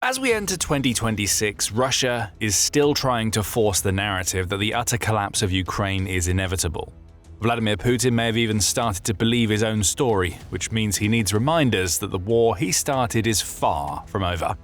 As we enter 2026, Russia is still trying to force the narrative that the utter collapse of Ukraine is inevitable. Vladimir Putin may have even started to believe his own story, which means he needs reminders that the war he started is far from over.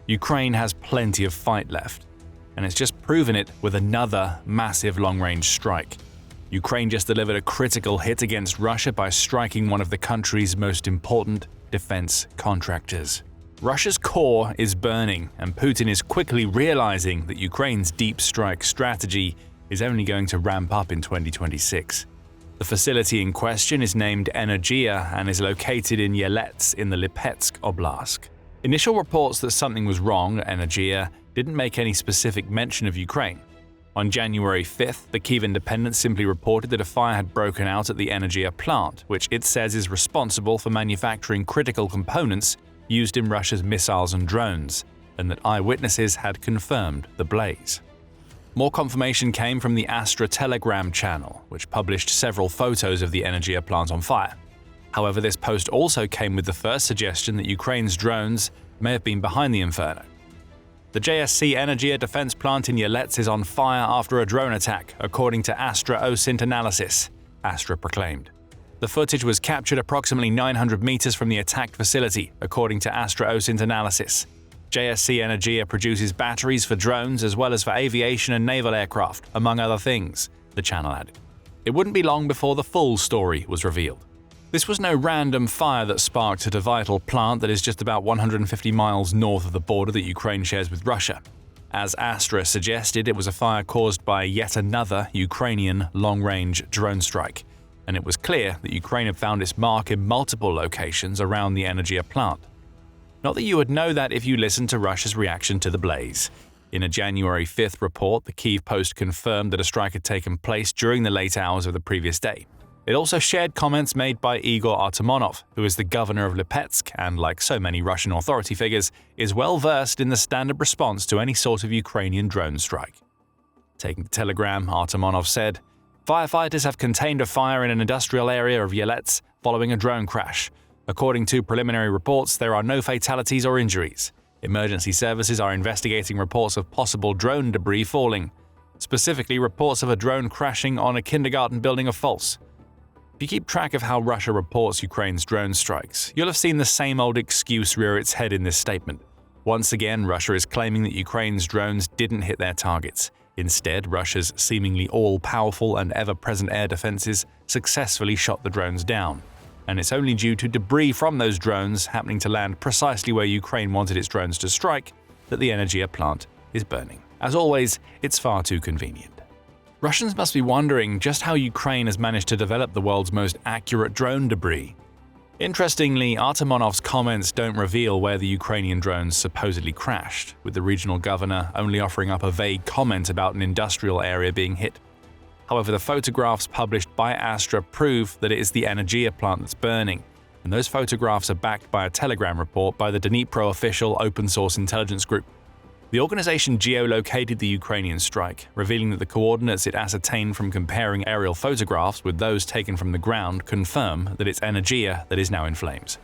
Ukraine has plenty of fight left, and it's just proven it with another massive long-range strike. Ukraine just delivered a critical hit against Russia by striking one of the country's most important defense contractors. Russia's core is burning, and Putin is quickly realizing that Ukraine's deep strike strategy is only going to ramp up in 2026. The facility in question is named Energia and is located in Yelets in the Lipetsk Oblast. Initial reports that something was wrong at Energia didn't make any specific mention of Ukraine. On January 5th, the Kyiv Independent simply reported that a fire had broken out at the Energia plant, which it says is responsible for manufacturing critical components used in Russia's missiles and drones, and that eyewitnesses had confirmed the blaze. More confirmation came from the Astra Telegram channel, which published several photos of the Energia plant on fire. However, this post also came with the first suggestion that Ukraine's drones may have been behind the inferno. The JSC Energia defense plant in Yelets is on fire after a drone attack, according to Astra OSINT analysis, Astra proclaimed. The footage was captured approximately 900 meters from the attacked facility, according to Astra OSINT analysis. JSC Energia produces batteries for drones as well as for aviation and naval aircraft, among other things, the channel added. It wouldn't be long before the full story was revealed. This was no random fire that sparked at a vital plant that is just about 150 miles north of the border that Ukraine shares with Russia. As Astra suggested, it was a fire caused by yet another Ukrainian long-range drone strike, and it was clear that Ukraine had found its mark in multiple locations around the Energia plant. Not that you would know that if you listened to Russia's reaction to the blaze. In a January 5th report, the Kyiv Post confirmed that a strike had taken place during the late hours of the previous day. It also shared comments made by Igor Artemonov, who is the governor of Lipetsk and, like so many Russian authority figures, is well versed in the standard response to any sort of Ukrainian drone strike. Taking the telegram, Artemonov said, "Firefighters have contained a fire in an industrial area of Yelets following a drone crash. According to preliminary reports, there are no fatalities or injuries. Emergency services are investigating reports of possible drone debris falling. Specifically, reports of a drone crashing on a kindergarten building are false." If you keep track of how Russia reports Ukraine's drone strikes, you'll have seen the same old excuse rear its head in this statement. Once again, Russia is claiming that Ukraine's drones didn't hit their targets. Instead, Russia's seemingly all-powerful and ever-present air defenses successfully shot the drones down. And it's only due to debris from those drones happening to land precisely where Ukraine wanted its drones to strike that the Energia plant is burning. As always, it's far too convenient. Russians must be wondering just how Ukraine has managed to develop the world's most accurate drone debris. Interestingly, Artemonov's comments don't reveal where the Ukrainian drones supposedly crashed, with the regional governor only offering up a vague comment about an industrial area being hit. However, the photographs published by Astra prove that it is the Energia plant that's burning, and those photographs are backed by a Telegram report by the Dnipro official open-source intelligence group. The organization geolocated the Ukrainian strike, revealing that the coordinates it ascertained from comparing aerial photographs with those taken from the ground confirm that it's Energia that is now in flames.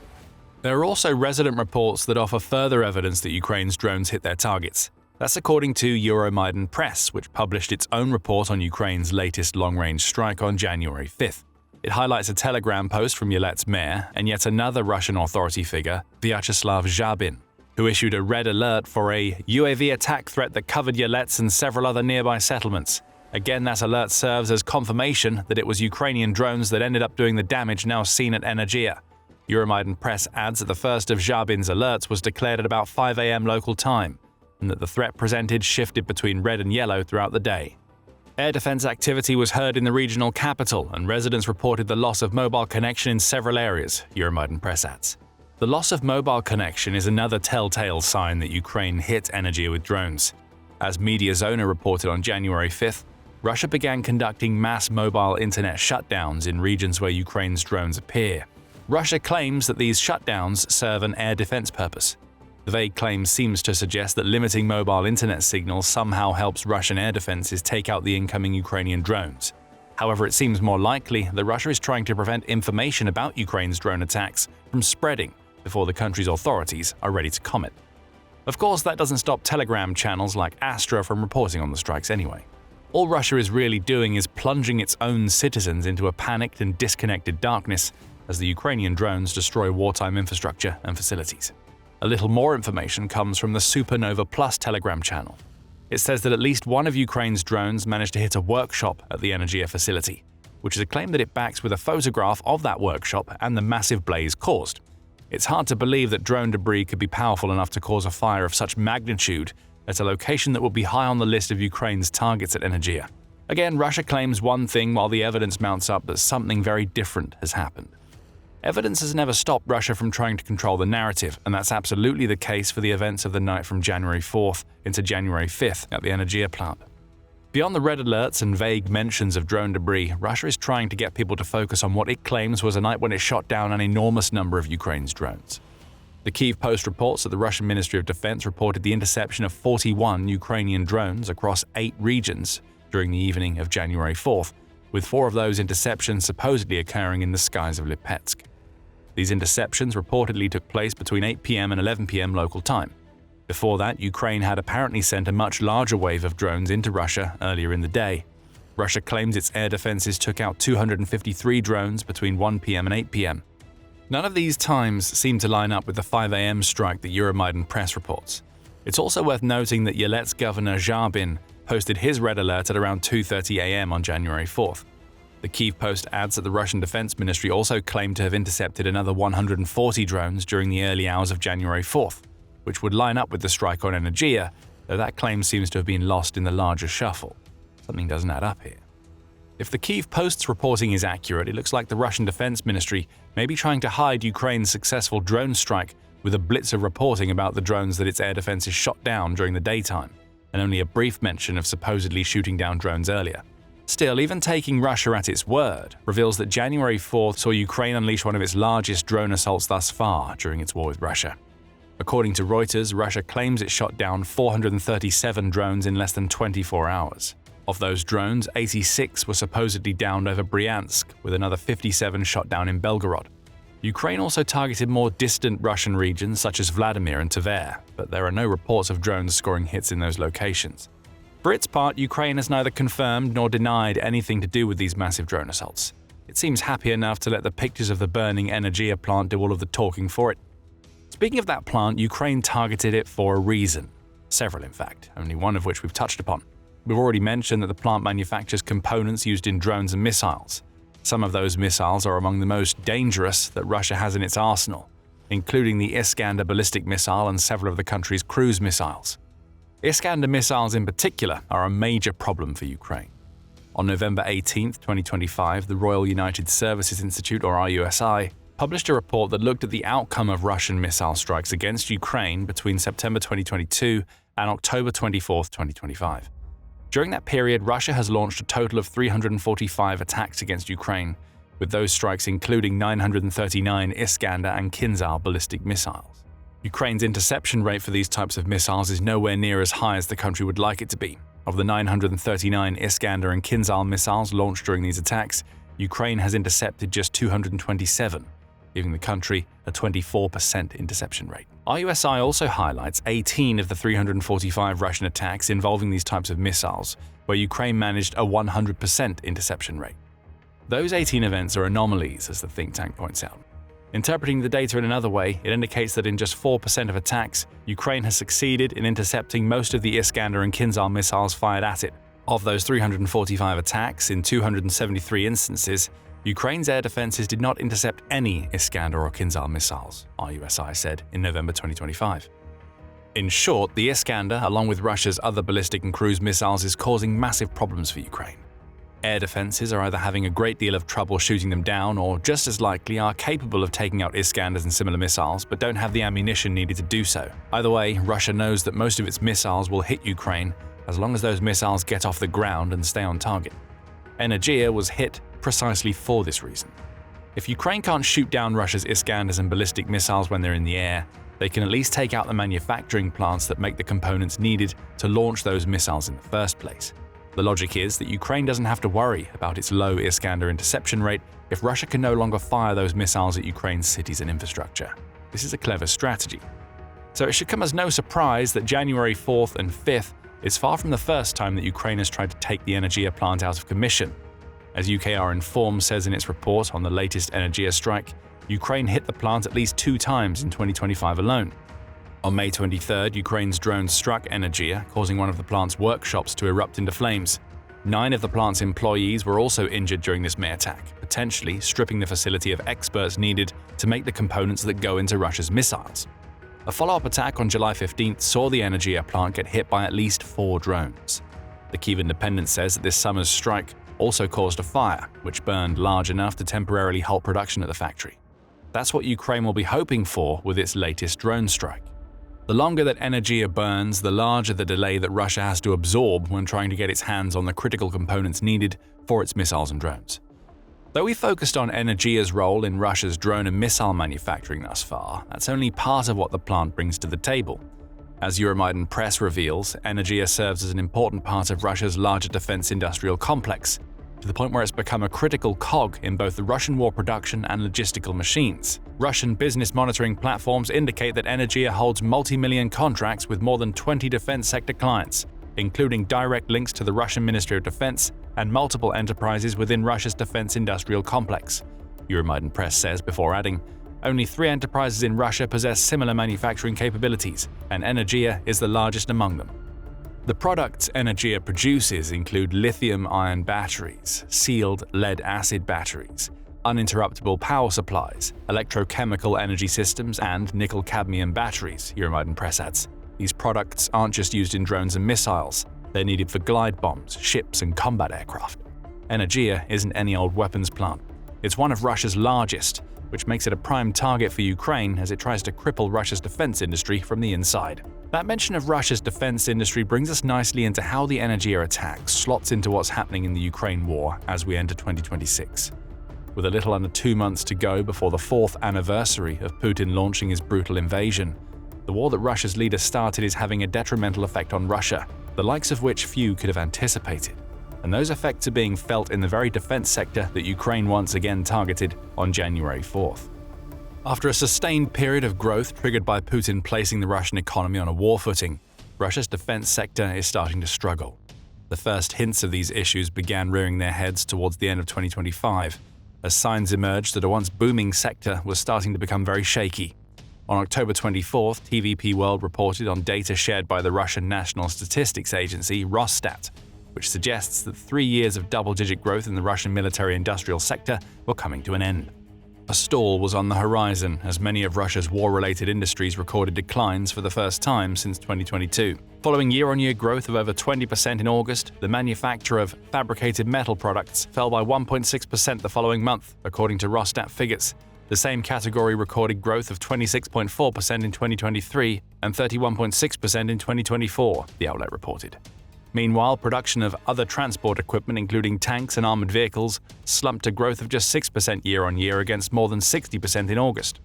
There are also resident reports that offer further evidence that Ukraine's drones hit their targets. That's according to Euromaidan Press, which published its own report on Ukraine's latest long-range strike on January 5th. It highlights a Telegram post from Yelets mayor and yet another Russian authority figure, Vyacheslav Zhabin, who issued a red alert for a UAV attack threat that covered Yelets and several other nearby settlements. Again, that alert serves as confirmation that it was Ukrainian drones that ended up doing the damage now seen at Energia. Euromaidan Press adds that the first of Zhabin's alerts was declared at about 5 a.m. local time, and that the threat presented shifted between red and yellow throughout the day. Air defense activity was heard in the regional capital, and residents reported the loss of mobile connection in several areas, Euromaidan Press adds. The loss of mobile connection is another telltale sign that Ukraine hit Energia with drones. As Mediazona reported on January 5th, Russia began conducting mass mobile internet shutdowns in regions where Ukraine's drones appear. Russia claims that these shutdowns serve an air defense purpose. The vague claim seems to suggest that limiting mobile internet signals somehow helps Russian air defenses take out the incoming Ukrainian drones. However, it seems more likely that Russia is trying to prevent information about Ukraine's drone attacks from spreading before the country's authorities are ready to comment. Of course, that doesn't stop Telegram channels like Astra from reporting on the strikes anyway. All Russia is really doing is plunging its own citizens into a panicked and disconnected darkness as the Ukrainian drones destroy wartime infrastructure and facilities. A little more information comes from the Supernova Plus Telegram channel. It says that at least one of Ukraine's drones managed to hit a workshop at the Energia facility, which is a claim that it backs with a photograph of that workshop and the massive blaze caused. It's hard to believe that drone debris could be powerful enough to cause a fire of such magnitude at a location that will be high on the list of Ukraine's targets at Energia. Again, Russia claims one thing while the evidence mounts up that something very different has happened. Evidence has never stopped Russia from trying to control the narrative, and that's absolutely the case for the events of the night from January 4th into January 5th at the Energia plant. Beyond the red alerts and vague mentions of drone debris, Russia is trying to get people to focus on what it claims was a night when it shot down an enormous number of Ukraine's drones. The Kyiv Post reports that the Russian Ministry of Defense reported the interception of 41 Ukrainian drones across 8 regions during the evening of January 4th, with 4 of those interceptions supposedly occurring in the skies of Lipetsk. These interceptions reportedly took place between 8 p.m. and 11 p.m. local time. Before that, Ukraine had apparently sent a much larger wave of drones into Russia earlier in the day. Russia claims its air defenses took out 253 drones between 1 p.m. and 8 p.m. None of these times seem to line up with the 5 a.m. strike that Euromaidan press reports. It's also worth noting that Yelet's governor Zharbin posted his red alert at around 2:30 a.m. on January 4th. The Kyiv Post adds that the Russian Defense Ministry also claimed to have intercepted another 140 drones during the early hours of January 4th, which would line up with the strike on Energia, though that claim seems to have been lost in the larger shuffle. Something doesn't add up here. If the Kyiv Post's reporting is accurate, it looks like the Russian Defense Ministry may be trying to hide Ukraine's successful drone strike with a blitz of reporting about the drones that its air defenses shot down during the daytime, and only a brief mention of supposedly shooting down drones earlier. Still, even taking Russia at its word reveals that January 4th saw Ukraine unleash one of its largest drone assaults thus far during its war with Russia. According to Reuters, Russia claims it shot down 437 drones in less than 24 hours. Of those drones, 86 were supposedly downed over Bryansk, with another 57 shot down in Belgorod. Ukraine also targeted more distant Russian regions such as Vladimir and Tver, but there are no reports of drones scoring hits in those locations. For its part, Ukraine has neither confirmed nor denied anything to do with these massive drone assaults. It seems happy enough to let the pictures of the burning Energia plant do all of the talking for it. Speaking of that plant, Ukraine targeted it for a reason. Several, in fact, only one of which we've touched upon. We've already mentioned that the plant manufactures components used in drones and missiles. Some of those missiles are among the most dangerous that Russia has in its arsenal, including the Iskander ballistic missile and several of the country's cruise missiles. Iskander missiles in particular are a major problem for Ukraine. On November 18, 2025, the Royal United Services Institute, or RUSI, published a report that looked at the outcome of Russian missile strikes against Ukraine between September 2022 and October 24, 2025. During that period, Russia has launched a total of 345 attacks against Ukraine, with those strikes including 939 Iskander and Kinzhal ballistic missiles. Ukraine's interception rate for these types of missiles is nowhere near as high as the country would like it to be. Of the 939 Iskander and Kinzhal missiles launched during these attacks, Ukraine has intercepted just 227, giving the country a 24% interception rate. RUSI also highlights 18 of the 345 Russian attacks involving these types of missiles, where Ukraine managed a 100% interception rate. Those 18 events are anomalies, as the think tank points out. Interpreting the data in another way, it indicates that in just 4% of attacks, Ukraine has succeeded in intercepting most of the Iskander and Kinzhal missiles fired at it. Of those 345 attacks, in 273 instances, Ukraine's air defenses did not intercept any Iskander or Kinzhal missiles, RUSI said in November 2025. In short, the Iskander, along with Russia's other ballistic and cruise missiles, is causing massive problems for Ukraine. Air defenses are either having a great deal of trouble shooting them down, or just as likely are capable of taking out Iskanders and similar missiles, but don't have the ammunition needed to do so. Either way, Russia knows that most of its missiles will hit Ukraine as long as those missiles get off the ground and stay on target. Energia was hit precisely for this reason. If Ukraine can't shoot down Russia's Iskanders and ballistic missiles when they're in the air, they can at least take out the manufacturing plants that make the components needed to launch those missiles in the first place. The logic is that Ukraine doesn't have to worry about its low Iskander interception rate if Russia can no longer fire those missiles at Ukraine's cities and infrastructure. This is a clever strategy. So it should come as no surprise that January 4th and 5th is far from the first time that Ukraine has tried to take the Energia plant out of commission. As UKR Inform says in its report on the latest Energia strike, Ukraine hit the plant at least 2 times in 2025 alone. On May 23rd, Ukraine's drones struck Energia, causing one of the plant's workshops to erupt into flames. 9 of the plant's employees were also injured during this May attack, potentially stripping the facility of experts needed to make the components that go into Russia's missiles. A follow-up attack on July 15th saw the Energia plant get hit by at least 4 drones. The Kyiv Independent says that this summer's strike also caused a fire, which burned large enough to temporarily halt production at the factory. That's what Ukraine will be hoping for with its latest drone strike. The longer that Energia burns, the larger the delay that Russia has to absorb when trying to get its hands on the critical components needed for its missiles and drones. Though we focused on Energia's role in Russia's drone and missile manufacturing thus far, that's only part of what the plant brings to the table. As Euromaidan Press reveals, Energia serves as an important part of Russia's larger defense industrial complex, to the point where it's become a critical cog in both the Russian war production and logistical machines. Russian business monitoring platforms indicate that Energia holds multi-million contracts with more than 20 defense sector clients, including direct links to the Russian Ministry of Defense and multiple enterprises within Russia's defense industrial complex, Euromaidan Press says before adding, only 3 enterprises in Russia possess similar manufacturing capabilities, and Energia is the largest among them. The products Energia produces include lithium-ion batteries, sealed lead-acid batteries, uninterruptible power supplies, electrochemical energy systems, and nickel-cadmium batteries, Euromaidan Press adds. These products aren't just used in drones and missiles, they're needed for glide bombs, ships, and combat aircraft. Energia isn't any old weapons plant. It's one of Russia's largest, which makes it a prime target for Ukraine as it tries to cripple Russia's defense industry from the inside. That mention of Russia's defense industry brings us nicely into how the Energia attack slots into what's happening in the Ukraine war as we enter 2026. With a little under 2 months to go before the 4th anniversary of Putin launching his brutal invasion, the war that Russia's leader started is having a detrimental effect on Russia, the likes of which few could have anticipated. And those effects are being felt in the very defense sector that Ukraine once again targeted on January 4th. After a sustained period of growth triggered by Putin placing the Russian economy on a war footing, Russia's defense sector is starting to struggle. The first hints of these issues began rearing their heads towards the end of 2025, as signs emerged that a once booming sector was starting to become very shaky. On October 24th, TVP World reported on data shared by the Russian National Statistics Agency, Rosstat, which suggests that 3 years of double-digit growth in the Russian military-industrial sector were coming to an end. A stall was on the horizon as many of Russia's war-related industries recorded declines for the first time since 2022. Following year-on-year growth of over 20% in August, the manufacture of fabricated metal products fell by 1.6% the following month, according to Rosstat figures. The same category recorded growth of 26.4% in 2023 and 31.6% in 2024, the outlet reported. Meanwhile, production of other transport equipment, including tanks and armored vehicles, slumped to growth of just 6% year-on-year against more than 60% in August.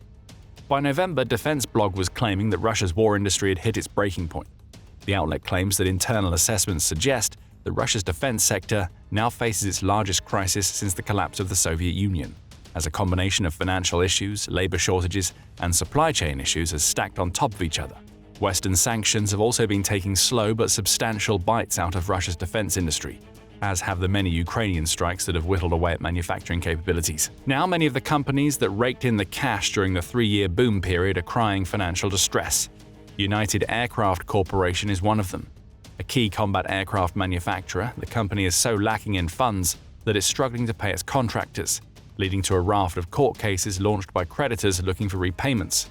By November, Defense Blog was claiming that Russia's war industry had hit its breaking point. The outlet claims that internal assessments suggest that Russia's defense sector now faces its largest crisis since the collapse of the Soviet Union, as a combination of financial issues, labor shortages, and supply chain issues has stacked on top of each other. Western sanctions have also been taking slow but substantial bites out of Russia's defense industry, as have the many Ukrainian strikes that have whittled away at manufacturing capabilities. Now, many of the companies that raked in the cash during the 3-year boom period are crying financial distress. United Aircraft Corporation is one of them. A key combat aircraft manufacturer, the company is so lacking in funds that it's struggling to pay its contractors, leading to a raft of court cases launched by creditors looking for repayments.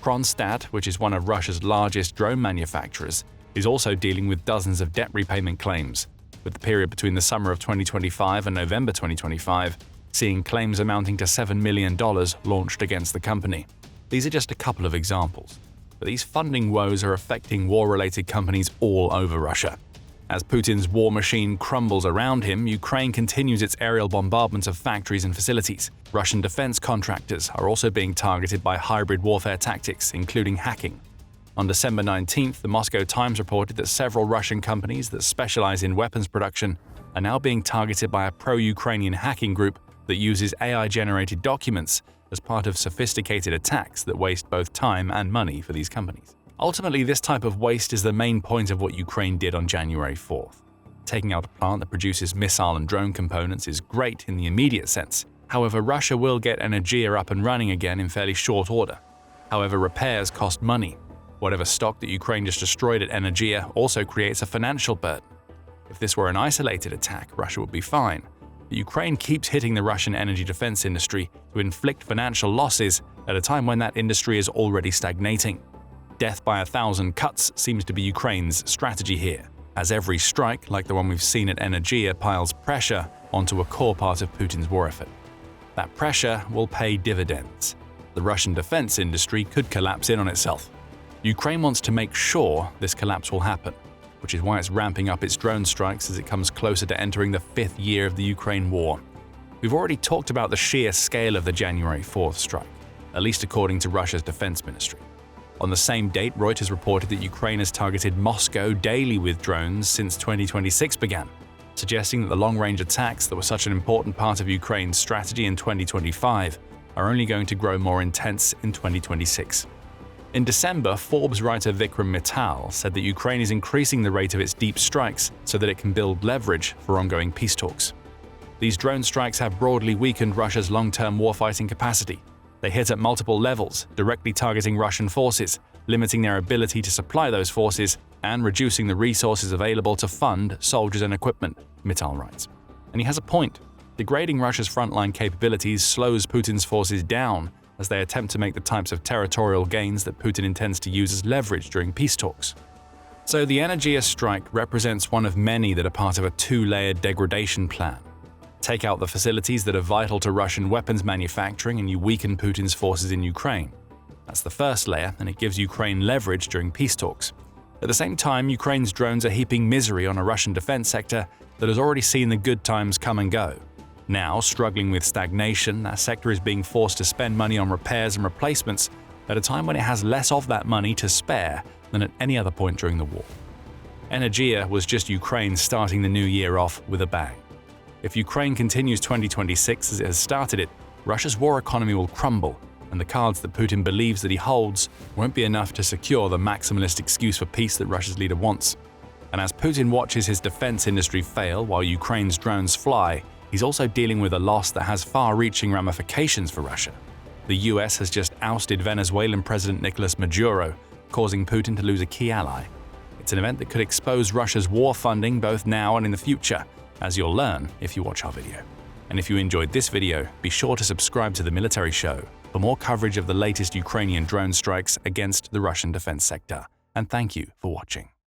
Kronstadt, which is one of Russia's largest drone manufacturers, is also dealing with dozens of debt repayment claims, with the period between the summer of 2025 and November 2025 seeing claims amounting to $7 million launched against the company. These are just a couple of examples, but these funding woes are affecting war-related companies all over Russia. As Putin's war machine crumbles around him, Ukraine continues its aerial bombardment of factories and facilities. Russian defense contractors are also being targeted by hybrid warfare tactics, including hacking. On December 19th, the Moscow Times reported that several Russian companies that specialize in weapons production are now being targeted by a pro-Ukrainian hacking group that uses AI-generated documents as part of sophisticated attacks that waste both time and money for these companies. Ultimately, this type of waste is the main point of what Ukraine did on January 4th. Taking out a plant that produces missile and drone components is great in the immediate sense. However, Russia will get Energia up and running again in fairly short order. However, repairs cost money. Whatever stock that Ukraine just destroyed at Energia also creates a financial burden. If this were an isolated attack, Russia would be fine. But Ukraine keeps hitting the Russian energy defense industry to inflict financial losses at a time when that industry is already stagnating. Death by 1,000 cuts seems to be Ukraine's strategy here, as every strike, like the one we've seen at Energia, piles pressure onto a core part of Putin's war effort. That pressure will pay dividends. The Russian defense industry could collapse in on itself. Ukraine wants to make sure this collapse will happen, which is why it's ramping up its drone strikes as it comes closer to entering the 5th year of the Ukraine war. We've already talked about the sheer scale of the January 4th strike, at least according to Russia's defense ministry. On the same date, Reuters reported that Ukraine has targeted Moscow daily with drones since 2026 began, suggesting that the long-range attacks that were such an important part of Ukraine's strategy in 2025 are only going to grow more intense in 2026. In December, Forbes writer Vikram Mittal said that Ukraine is increasing the rate of its deep strikes so that it can build leverage for ongoing peace talks. These drone strikes have broadly weakened Russia's long-term warfighting capacity. They hit at multiple levels, directly targeting Russian forces, limiting their ability to supply those forces, and reducing the resources available to fund soldiers and equipment, Mittal writes. And he has a point. Degrading Russia's frontline capabilities slows Putin's forces down as they attempt to make the types of territorial gains that Putin intends to use as leverage during peace talks. So the Energia strike represents one of many that are part of a two-layered degradation plan. Take out the facilities that are vital to Russian weapons manufacturing and you weaken Putin's forces in Ukraine. That's the first layer, and it gives Ukraine leverage during peace talks. At the same time, Ukraine's drones are heaping misery on a Russian defense sector that has already seen the good times come and go. Now, struggling with stagnation, that sector is being forced to spend money on repairs and replacements at a time when it has less of that money to spare than at any other point during the war. Energia was just Ukraine starting the new year off with a bang. If Ukraine continues 2026 as it has started it, Russia's war economy will crumble, and the cards that Putin believes that he holds won't be enough to secure the maximalist excuse for peace that Russia's leader wants. And as Putin watches his defense industry fail while Ukraine's drones fly, he's also dealing with a loss that has far-reaching ramifications for Russia. The US has just ousted Venezuelan President Nicolas Maduro, causing Putin to lose a key ally. It's an event that could expose Russia's war funding both now and in the future, as you'll learn if you watch our video. And if you enjoyed this video, be sure to subscribe to The Military Show for more coverage of the latest Ukrainian drone strikes against the Russian defense sector. And thank you for watching.